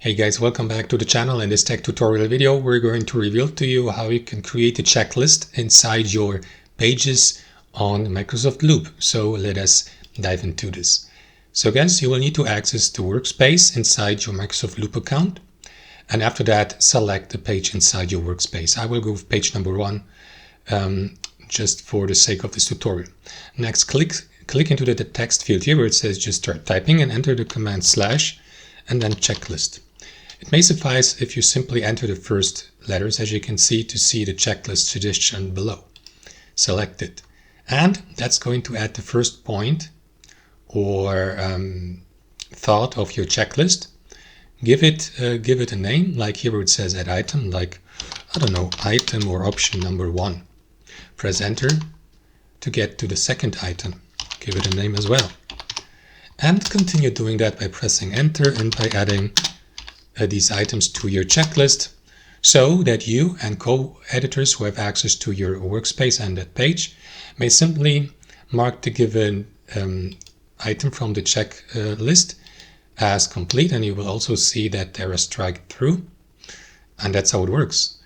Hey guys, welcome back to the channel. In this tech tutorial video, we're going to reveal to you how you can create a checklist inside your pages on Microsoft Loop. So let us dive into this. So guys, you will need to access the workspace inside your Microsoft Loop account. And after that, select the page inside your workspace. I will go with page number 1 just for the sake of this tutorial. Next, click into the text field here where it says just start typing and enter the command / and then checklist. It may suffice if you simply enter the first letters, as you can see, to see the checklist suggestion below. Select it. And that's going to add the first point or thought of your checklist. Give it a name, like here where it says add item, like, I don't know, item or option number 1. Press enter to get to the second item. Give it a name as well. And continue doing that by pressing enter and by adding these items to your checklist so that you and co-editors who have access to your workspace and that page may simply mark the given item from the checklist as complete, and you will also see that there is strike through, and that's how it works.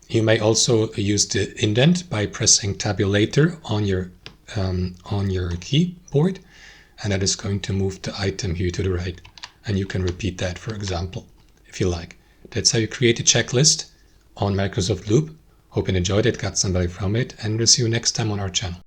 You may also use the indent by pressing tabulator on your keyboard, and that is going to move the item here to the right, and you can repeat that, for example, if you like. That's how you create a checklist on Microsoft Loop. Hope you enjoyed it, got some value from it, and we'll see you next time on our channel.